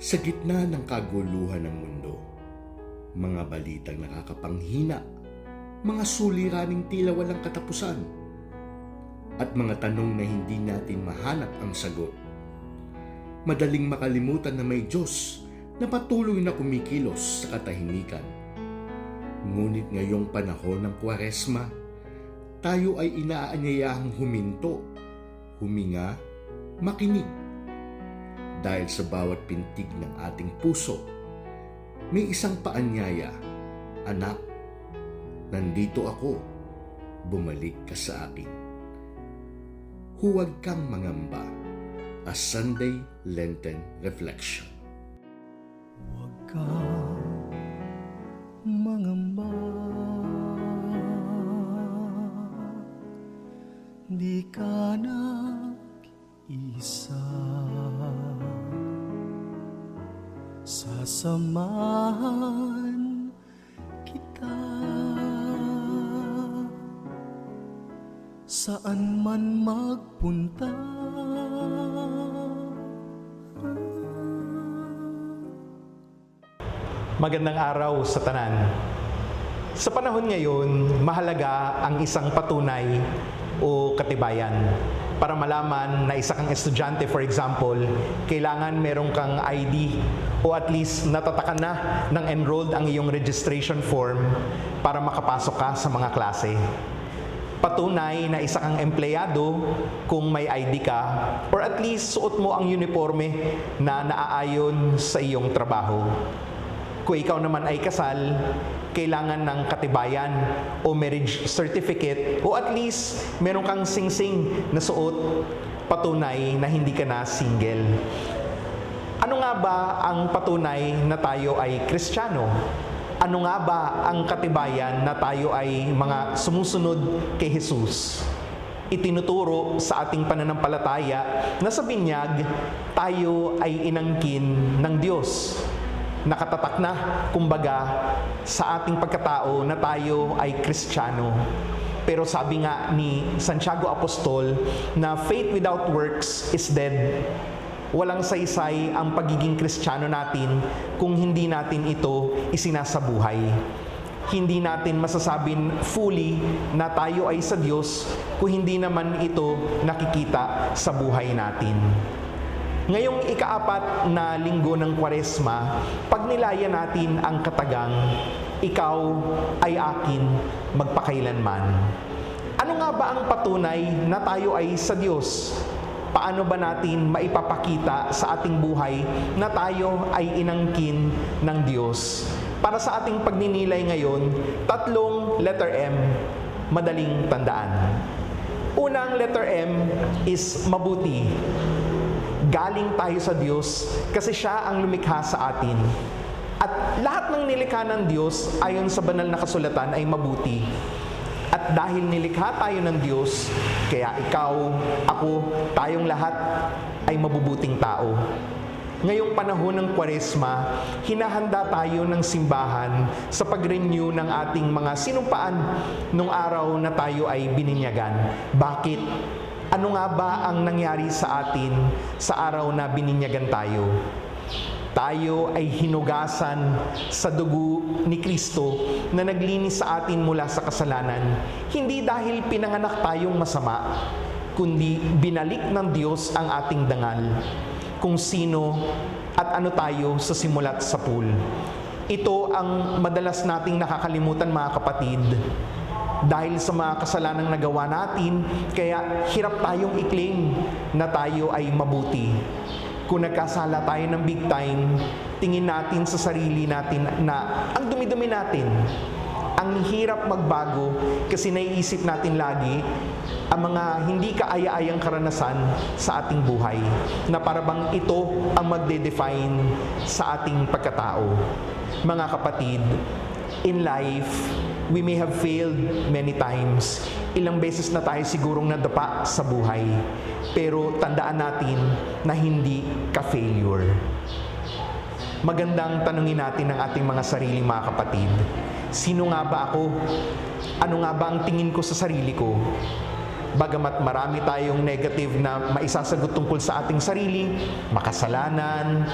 Sa gitna ng kaguluhan ng mundo, mga balitang nakakapanghina, mga suliraning tila walang katapusan, at mga tanong na hindi natin mahanap ang sagot. Madaling makalimutan na may Diyos na patuloy na kumikilos sa katahimikan. Ngunit ngayong panahon ng Kwaresma, tayo ay inaanyayahang huminto, huminga, makinig. Dahil sa bawat pintig ng ating puso, may isang paanyaya, anak, nandito ako, bumalik ka sa akin. Huwag kang mangamba, a Sunday Lenten Reflection. Huwag kang mangamba, di ka nag-isa. Sasamahan kita saan man magpunta. Magandang araw sa tanan. Sa panahon ngayon, mahalaga ang isang patunay o katibayan. Para malaman na isa kang estudyante, for example, kailangan meron kang ID o at least natatakan na ng enrolled ang iyong registration form para makapasok ka sa mga klase. Patunay na isa kang empleyado kung may ID ka, or at least suot mo ang uniforme na naaayon sa iyong trabaho. Kung ikaw naman ay kasal, kailangan ng katibayan o marriage certificate o at least meron kang singsing na suot, patunay na hindi ka na single. Ano nga ba ang patunay na tayo ay Kristiyano? Ano nga ba ang katibayan na tayo ay mga sumusunod kay Jesus? Itinuturo sa ating pananampalataya na sa binyag, tayo ay inangkin ng Diyos. Nakatatak na, kumbaga, sa ating pagkatao na tayo ay Kristiyano. Pero sabi nga ni Santiago Apostol na faith without works is dead. Walang saysay ang pagiging Kristiyano natin kung hindi natin ito isinasabuhay. Hindi natin masasabing fully na tayo ay sa Diyos kung hindi naman ito nakikita sa buhay natin. Ngayong ika-4 na linggo ng Kwaresma, pagnilayan natin ang katagang, ikaw ay akin magpakailanman. Ano nga ba ang patunay na tayo ay sa Diyos? Paano ba natin maipapakita sa ating buhay na tayo ay inangkin ng Diyos? Para sa ating pagninilay ngayon, 3 letter M, madaling tandaan. Unang letter M is mabuti. Galing tayo sa Diyos kasi siya ang lumikha sa atin. At lahat ng nilikha ng Diyos ayon sa banal na kasulatan ay mabuti. At dahil nilikha tayo ng Diyos, kaya ikaw, ako, tayong lahat ay mabubuting tao. Ngayong panahon ng Kwaresma, hinahanda tayo ng simbahan sa pag-renew ng ating mga sinumpaan nung araw na tayo ay bininyagan. Bakit? Ano nga ba ang nangyari sa atin sa araw na bininyagan tayo? Tayo ay hinugasan sa dugo ni Kristo na naglinis sa atin mula sa kasalanan. Hindi dahil pinanganak tayong masama, kundi binalik ng Diyos ang ating dangal. Kung sino at ano tayo sa simulat sa pool. Ito ang madalas nating nakakalimutan, mga kapatid. Dahil sa mga kasalanang nagawa natin, kaya hirap tayong i-claim na tayo ay mabuti. Kung nagkasala tayo ng big time, tingin natin sa sarili natin na ang dumi-dumi natin. Ang hirap magbago kasi naiisip natin lagi ang mga hindi kaaya-ayang karanasan sa ating buhay na parabang ito ang magde-define sa ating pagkatao. Mga kapatid, in life, we may have failed many times. Ilang beses na tayo sigurong nadapa sa buhay. Pero tandaan natin na hindi ka failure. Magandang tanungin natin ang ating mga sariling mga kapatid. Sino nga ba ako? Ano nga ba ang tingin ko sa sarili ko? Bagamat marami tayong negative na maisasagot tungkol sa ating sarili, makasalanan,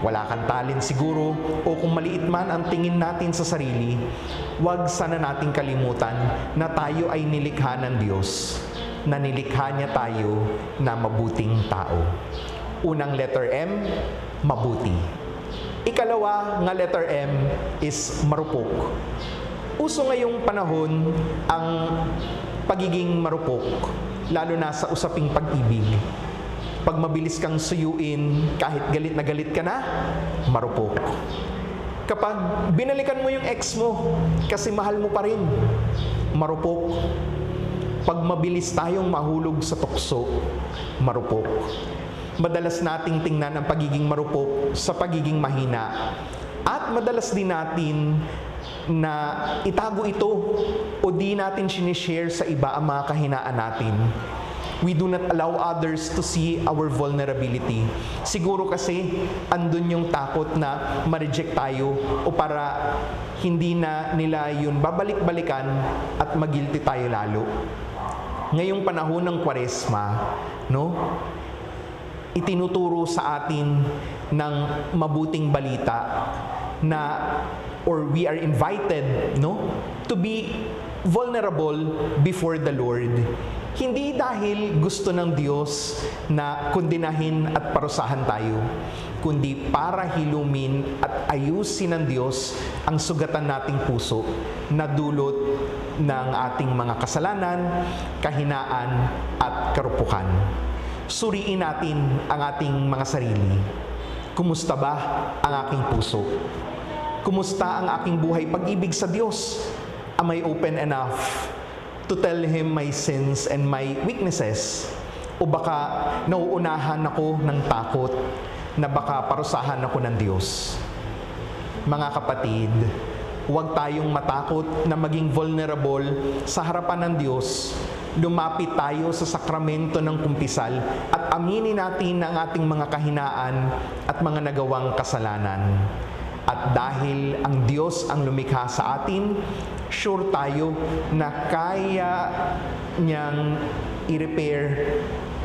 wala kang talent siguro, o kung maliit man ang tingin natin sa sarili, huwag sana nating kalimutan na tayo ay nilikha ng Diyos, na nilikha niya tayo na mabuting tao. Unang letter M, mabuti. Ikalawa nga letter M is marupok. Uso ngayong panahon ang pagiging marupok, lalo na sa usaping pag-ibig. Pag mabilis kang suyuin, kahit galit na galit ka na, marupok. Kapag binalikan mo yung ex mo, kasi mahal mo pa rin, marupok. Pag mabilis tayong mahulog sa tukso, marupok. Madalas nating tingnan ang pagiging marupok sa pagiging mahina. At madalas din natin na itago ito o di natin sinishare sa iba ang mga kahinaan natin. We do not allow others to see our vulnerability. Siguro kasi andun yung takot na ma-reject tayo o para hindi na nila yun babalik-balikan at magilty tayo lalo. Ngayong panahon ng Kwaresma, no? Itinuturo sa atin ng mabuting balita na or we are invited, no, to be vulnerable before the Lord. Hindi dahil gusto ng Diyos na kondinahin at parusahan tayo, kundi para hilumin at ayusin ng Diyos ang sugatan nating puso na dulot ng ating mga kasalanan, kahinaan at karupukan. Suriin natin ang ating mga sarili. Kumusta ba ang aking puso? Kumusta ang aking buhay pag-ibig sa Diyos? Am I open enough to tell Him my sins and my weaknesses? O baka nauunahan ako ng takot na baka parusahan ako ng Diyos? Mga kapatid, huwag tayong matakot na maging vulnerable sa harapan ng Diyos. Lumapit tayo sa sakramento ng kumpisal at aminin natin ang ating mga kahinaan at mga nagawang kasalanan. At dahil ang Diyos ang lumikha sa atin, sure tayo na kaya niyang i-repair,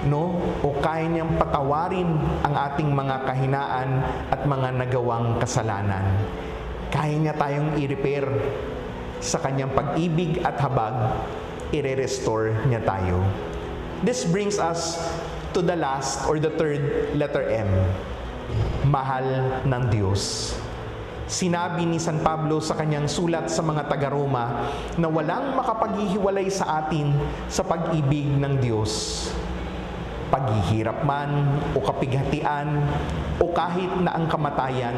no? O kaya niyang patawarin ang ating mga kahinaan at mga nagawang kasalanan. Kaya niya tayong i-repair sa kanyang pag-ibig at habag, i-restore niya tayo. This brings us to the last or the third letter M. Mahal ng Diyos. Sinabi ni San Pablo sa kanyang sulat sa mga taga-Roma na walang makapaghihiwalay sa atin sa pag-ibig ng Diyos. Paghihirap man o kapighatian o kahit na ang kamatayan,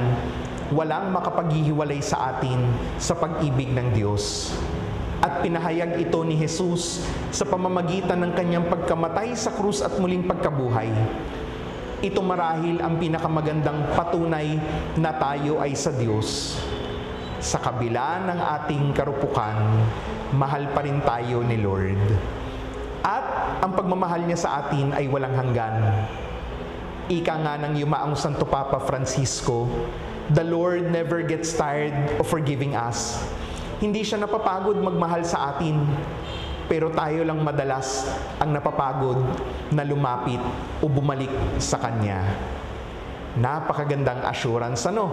walang makapaghihiwalay sa atin sa pag-ibig ng Diyos. At pinahayag ito ni Jesus sa pamamagitan ng kanyang pagkamatay sa krus at muling pagkabuhay. Ito marahil ang pinakamagandang patunay na tayo ay sa Diyos. Sa kabila ng ating karupukan, mahal pa rin tayo ni Lord. At ang pagmamahal niya sa atin ay walang hanggan. Ika nga ng yumaong Santo Papa Francisco, the Lord never gets tired of forgiving us. Hindi siya napapagod magmahal sa atin, pero tayo lang madalas ang napapagod na lumapit o bumalik sa Kanya. Napakagandang assurance, ano?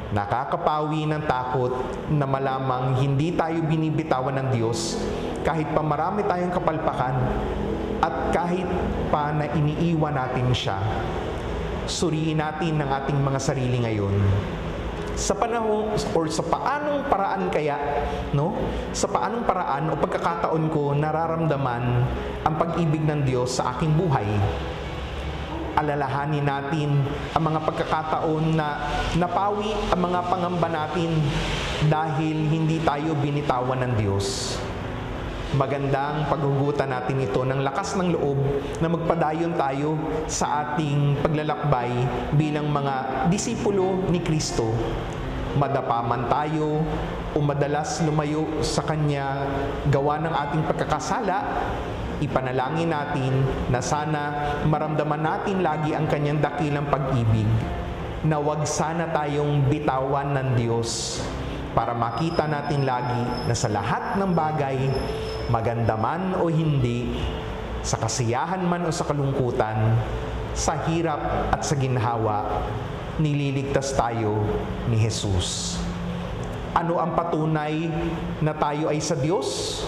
Nakakapawi ng takot na malamang hindi tayo binibitawan ng Diyos kahit pa marami tayong kapalpakan at kahit pa na iniiwan natin siya. Suriin natin ang ating mga sarili ngayon. Sa panahon or sa paanong paraan kaya, no? Sa paanong paraan o pagkakataon ko nararamdaman ang pag-ibig ng Diyos sa aking buhay. Alalahanin natin ang mga pagkakataon na napawi ang mga pangamba natin dahil hindi tayo binitawan ng Diyos. Magandang paghugutan natin ito ng lakas ng loob na magpadayon tayo sa ating paglalakbay bilang mga disipulo ni Kristo. Madapa man tayo o madalas lumayo sa Kanya gawa ng ating pagkakasala, ipanalangin natin na sana maramdaman natin lagi ang Kanyang dakilang pag-ibig, na wag sana tayong bitawan ng Diyos para makita natin lagi na sa lahat ng bagay, maganda man o hindi, sa kasiyahan man o sa kalungkutan, sa hirap at sa ginhawa, nililigtas tayo ni Jesus. Ano ang patunay na tayo ay sa Diyos?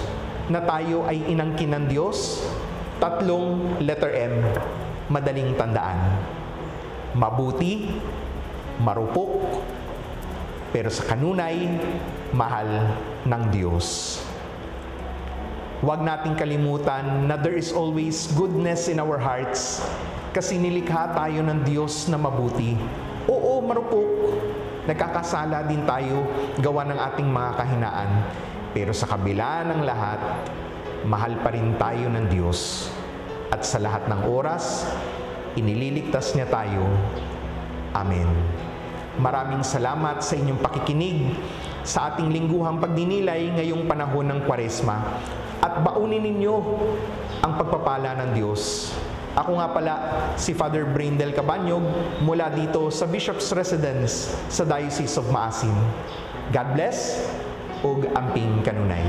Na tayo ay inangkin ng Diyos? 3 letter M, madaling tandaan. Mabuti, marupok, pero sa kanunay, mahal ng Diyos. Huwag nating kalimutan na there is always goodness in our hearts kasi nilikha tayo ng Diyos na mabuti. Oo, marupok. Nagkakasala din tayo gawa ng ating mga kahinaan. Pero sa kabila ng lahat, mahal pa rin tayo ng Diyos. At sa lahat ng oras, inililigtas niya tayo. Amen. Maraming salamat sa inyong pakikinig sa ating lingguhang pagdinilay ngayong panahon ng Kwaresma. At baunin ninyo ang pagpapala ng Diyos. Ako nga pala si Father Braindel Cabanyog mula dito sa Bishop's Residence sa Diocese of Maasin. God bless ug amping kanunay.